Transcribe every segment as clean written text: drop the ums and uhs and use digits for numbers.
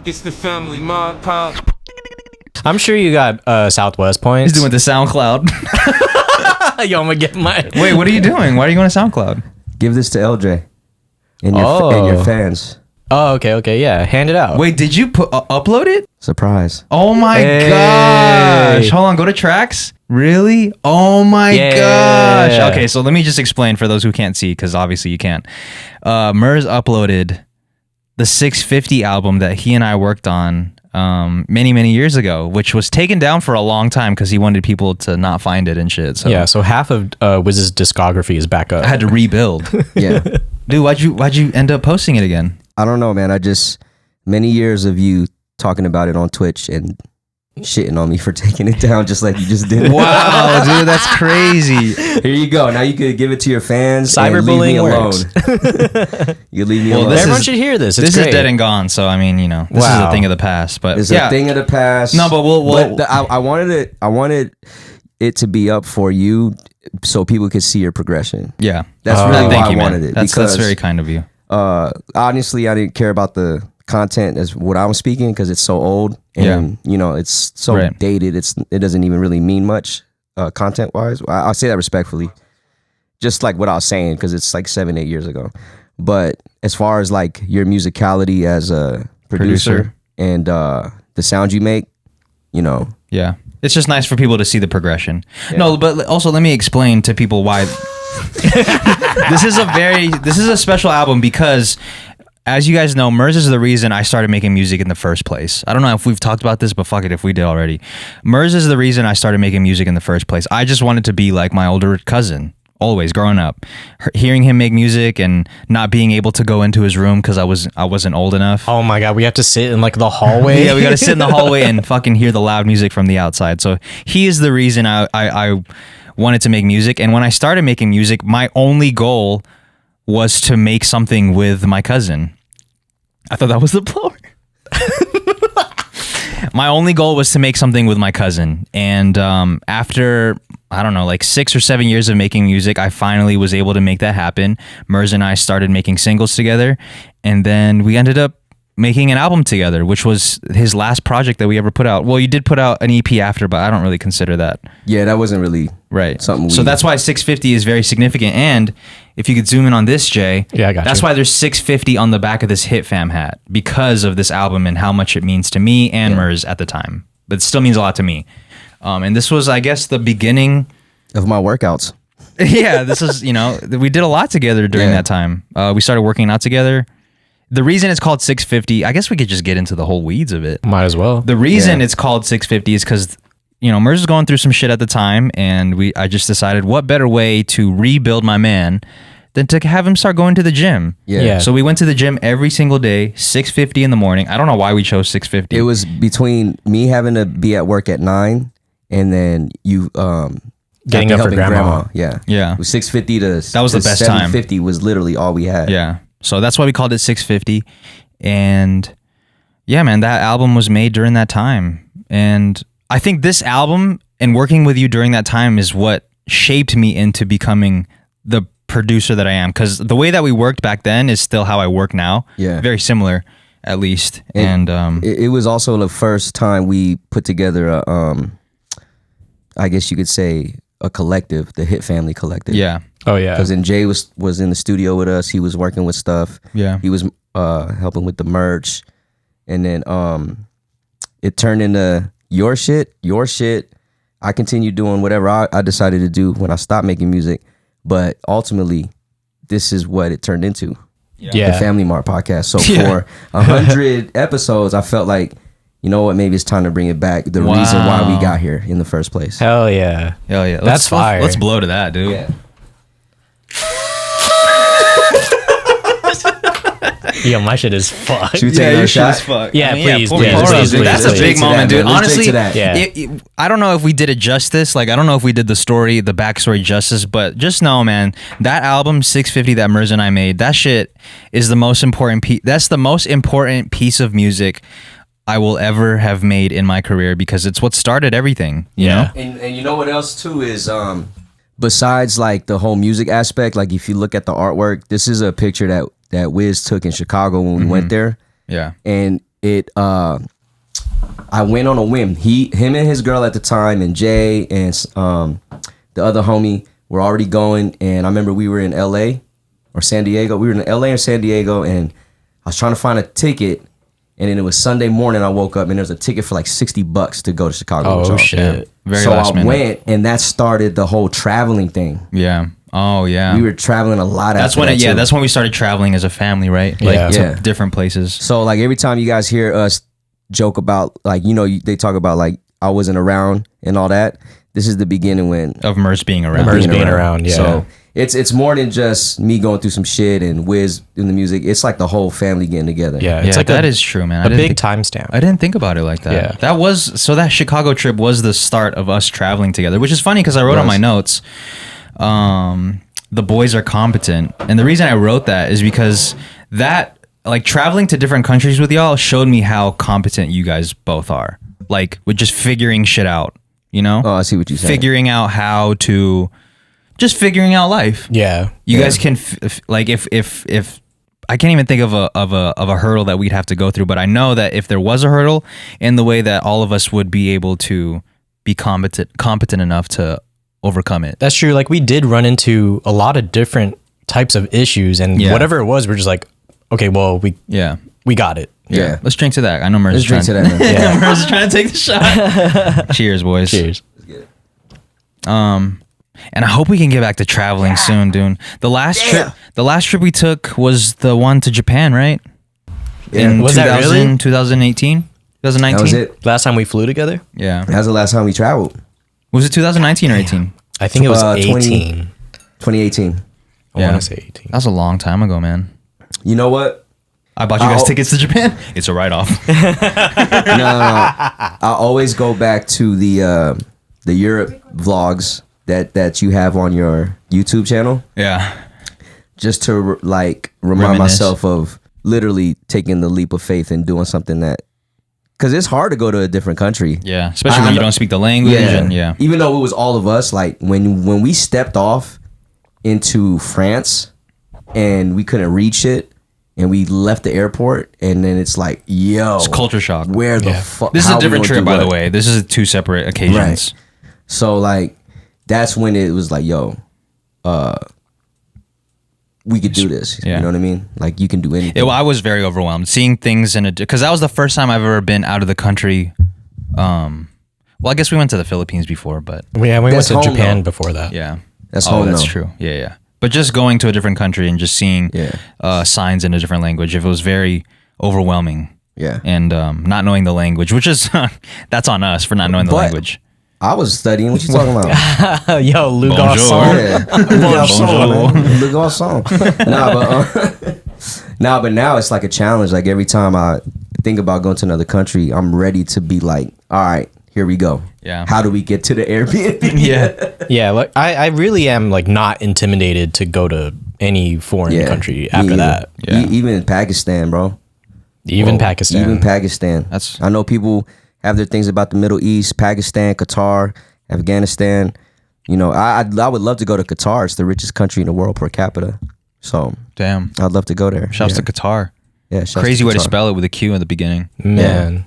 It's the family Mart pop. I'm sure you got Southwest points. He's doing the SoundCloud. Yo, I'm gonna get my. Wait, what are you doing? Why are you going to SoundCloud? Give this to LJ and your fans. Oh, okay, yeah. Hand it out. Wait, did you upload it? Surprise. Oh my gosh. Hold on, go to tracks. Really? Oh my gosh. Okay, so let me just explain for those who can't see, because obviously you can't. Mers uploaded the 650 album that he and I worked on many years ago, which was taken down for a long time because he wanted people to not find it and shit. So yeah, so half of Wiz's discography is back up. I had to rebuild. Yeah. Dude, why'd you end up posting it again? I don't know, man. Many years of you talking about it on Twitch and shitting on me for taking it down just like you just did. Wow, dude, that's crazy. Here you go. Now you could give it to your fans. Cyberbullying works. You leave me alone. Everyone should hear this. It's this is dead and gone. So I mean, you know, this is a thing of the past. But it's a thing of the past. No, but I wanted it to be up for you so people could see your progression. Yeah, that's really why I man. wanted it. That's very kind of you. Honestly, I didn't care about the content as what I was speaking because it's so old and you know it's so dated. It doesn't even really mean much content wise. I'll say that respectfully, just like what I was saying because it's like 7-8 years ago. But as far as like your musicality as a producer. And the sound you make, you know, yeah, it's just nice for people to see the progression. Yeah. No, but also let me explain to people why this is a special album because. As you guys know, Mers is the reason I started making music in the first place. I don't know if we've talked about this, but fuck it if we did already. Mers is the reason I started making music in the first place. I just wanted to be like my older cousin, always growing up. Hearing him make music and not being able to go into his room because I wasn't old enough. Oh my god, we have to sit in like the hallway. Yeah, we got to sit in the hallway and fucking hear the loud music from the outside. So he is the reason I wanted to make music. And when I started making music, my only goal was to make something with my cousin. I thought that was the blower. My only goal was to make something with my cousin. And after, I don't know, like 6 or 7 years of making music, I finally was able to make that happen. Mers and I started making singles together. And then we ended up making an album together, which was his last project that we ever put out. Well, you did put out an EP after, but I don't really consider that. Yeah, that wasn't really something. So that's why 650 is very significant. And if you could zoom in on this, Jay, yeah, I got that's why there's 650 on the back of this Hit Fam hat because of this album and how much it means to me and Mers at the time. But it still means a lot to me. And this was, I guess, the beginning of my workouts. Yeah, this is, you know, we did a lot together during that time. We started working out together. The reason it's called 650, I guess we could just get into the whole weeds of it. Might as well. The reason it's called 650 is because, you know, Mers was going through some shit at the time, and I just decided what better way to rebuild my man than to have him start going to the gym. Yeah. So we went to the gym every single day, 6:50 in the morning. I don't know why we chose 6:50. It was between me having to be at work at 9 and then you getting up for grandma. Yeah. It was 6:50 to that was the best time. 7:50 was literally all we had. Yeah. So that's why we called it 650. And yeah, man, that album was made during that time. And I think this album and working with you during that time is what shaped me into becoming the producer that I am. Because the way that we worked back then is still how I work now. Yeah. Very similar, at least. And it was also the first time we put together I guess you could say a collective, the Hit Family Collective. Yeah. Oh yeah. Because then Jay was in the studio with us. He was working with stuff. Yeah. He was helping with the merch, and then it turned into your shit. I continued doing whatever I decided to do when I stopped making music, but ultimately, this is what it turned into. Yeah. The Family Mart podcast. So for 100 episodes, I felt like, you know what, maybe it's time to bring it back. The reason why we got here in the first place. Hell yeah. That's fire. Let's blow to that, dude. Yeah. Yo, my shit is fucked. Should we take another shot? Yeah, please. Please. That's a big moment, dude. Honestly, Yeah. I don't know if we did it justice. Like, I don't know if we did the backstory justice, but just know, man, that album 650 that Mers and I made, that shit is the most important piece. That's the most important piece of music I will ever have made in my career because it's what started everything. You know? And you know what else too is besides like the whole music aspect, like if you look at the artwork, this is a picture that Wiz took in Chicago when we went there. Yeah. And I went on a whim. Him and his girl at the time, and Jay and the other homie were already going. And I remember we were in LA or San Diego. We were in LA or San Diego, and I was trying to find a ticket. And then it was Sunday morning. I woke up and there was a ticket for like $60 to go to Chicago. Oh shit! Very so last I minute. Went, and that started the whole traveling thing. Yeah. Oh yeah. We were traveling a lot. That's after when that, too. that's when we started traveling as a family, right? Like Yeah. to different places. So like every time you guys hear us joke about like they talk about like I wasn't around and all that. This is the beginning Of Merz being around. Merz being around, yeah. So it's more than just me going through some shit and Wiz in the music. It's like the whole family getting together. Yeah, It's it's like that is true, man. a big timestamp. I didn't think about it like that. Yeah. That Chicago trip was the start of us traveling together, which is funny because I wrote on my notes, the boys are competent. And the reason I wrote that is because that, like, traveling to different countries with y'all showed me how competent you guys both are. Like, with just figuring shit out, you know? Oh, I see what you're saying. Figuring out how to, just figuring out life. Yeah, You guys can, like, if I can't even think of a hurdle that we'd have to go through, but I know that if there was a hurdle, in the way that all of us would be able to be competent enough to overcome it. that's true. Like we did run into a lot of different types of issues, and whatever it was, we're just like, okay, well, we got it. Yeah. Let's drink to that. I know Merz Let's is trying drink to that, man. Yeah. Merz is trying to take the shot. Cheers, boys. Cheers. And I hope we can get back to traveling soon, dude. The last trip we took was the one to Japan, right? In Was that really? 2018? 2019? That was it. Last time we flew together, Yeah. That was the last time we traveled. Was it 2019 or 18? I think it was 20 18. 2018. I want to say 18. That was a long time ago, man. You know what? I bought you guys tickets to Japan. It's a write-off. No. I always go back to the Europe vlogs that you have on your YouTube channel, Yeah. just to like remind Reminisce. myself of literally taking the leap of faith and doing something that, because it's hard to go to a different country. Yeah. Especially when you don't speak the language. And yeah. Even though it was all of us, like when we stepped off into France and we couldn't reach it, and we left the airport, and then it's like, yo, It's culture shock. Where the fuck? This is a different trip, by the way. This is two separate occasions. Right. So like, that's when it was like, yo, we could do this. Yeah. You know what I mean? Like, you can do anything. Yeah, well, I was very overwhelmed seeing things because that was the first time I've ever been out of the country. Well, I guess we went to the Philippines before, but We went That's to home, Japan though. before that. yeah, That's home, that's though. true. Yeah. But just going to a different country and just seeing signs in a different language, it was very overwhelming. Yeah. And not knowing the language, which is that's on us for not knowing the But- language. I was studying. What you talking about? Yo, Luke Bonjour. Le garçon. But now it's like a challenge. Like every time I think about going to another country, I'm ready to be like, all right, here we go. Yeah. How do we get to the Airbnb? Yeah. Yeah, like I really am like not intimidated to go to any foreign country me after either. that. Yeah. Even in Pakistan, bro. Even Pakistan. Even Pakistan. I know people have their things about the Middle East, Pakistan, Qatar, Afghanistan. You know, I would love to go to Qatar. It's the richest country in the world per capita. So Damn. I'd love to go there. Shouts to Qatar. Yeah, shouts Crazy way to Qatar. spell it with a Q in the beginning. Man.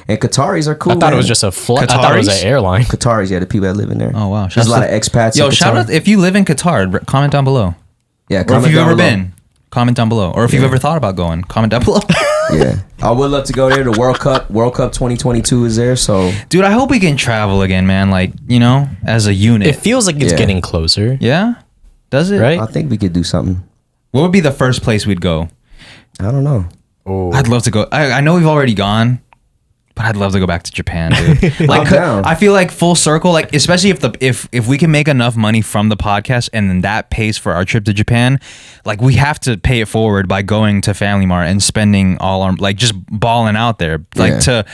And Qataris are cool. I thought it man. was just a flight. I thought it was Qataris? an airline. Qataris, yeah, the people that live in there. Oh wow. There's a lot of expats. Yo, in shout Qatar. out if you live in Qatar. Comment down below. Yeah, Or if comment you've down ever below. been, comment down below. Or if you've ever thought about going, comment down below. Yeah, I would love to go there. The World Cup 2022 is there. So Dude, I hope we can travel again, man. Like, you know, as a unit. It feels like it's Yeah. getting closer, Yeah? Does it? right? I think we could do something. What would be the first place we'd go? I don't know. I'd love to go. I know we've already gone, but I'd love to go back to Japan, dude. Like, I'm down. I feel like full circle, like especially if we can make enough money from the podcast and then that pays for our trip to Japan, like we have to pay it forward by going to Family Mart and spending all our like just balling out there. Like to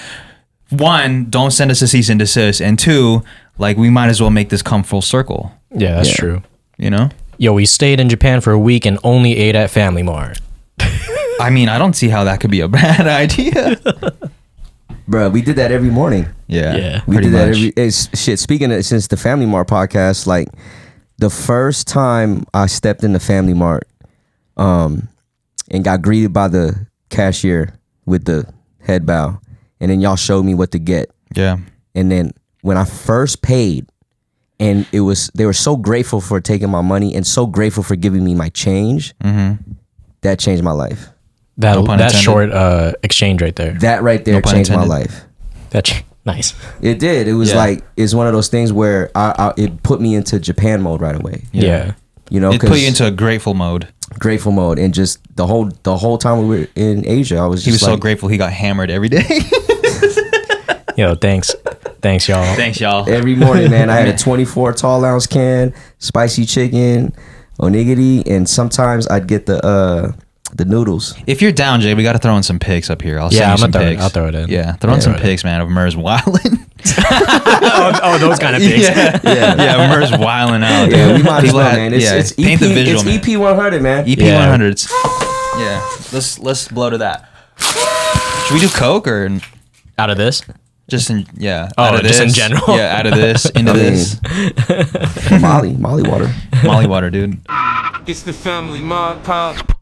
one, don't send us a cease and desist, and two, like we might as well make this come full circle. Yeah, that's true. You know? Yo, we stayed in Japan for a week and only ate at Family Mart. I mean, I don't see how that could be a bad idea. Bro, we did that every morning. Yeah. We pretty did that much. shit. Speaking of, since the Family Mart podcast, like the first time I stepped in the Family Mart, and got greeted by the cashier with the head bow, and then y'all showed me what to get. Yeah. And then when I first paid, and they were so grateful for taking my money and so grateful for giving me my change. That changed my life. That short exchange right there. That right there changed my life. Nice. It did. It was like, it's one of those things where it put me into Japan mode right away. Yeah. You know, it put you into a grateful mode. Grateful mode, and just the whole time we were in Asia, I was. He was so grateful he got hammered every day. Yo, thanks y'all. Thanks y'all. Every morning, man, I had a 24 tall ounce can, spicy chicken, onigiri, and sometimes I'd get the noodles. If you're down, Jay, we got to throw in some pics up here. I'll send you some pics. I'll throw it in. Yeah, throw in some pics, man, of Mers wilding. Those kind of pics. Yeah, Mers wilding out. Yeah, we might as well, man. It's EP, paint the visual, it's EP 100, man. EP 100s. Yeah, let's blow to that. Should we do Coke or out of this? Just in out of this in general. Yeah, out of this into this. Molly water. Molly water, dude. It's the family Mart Pop.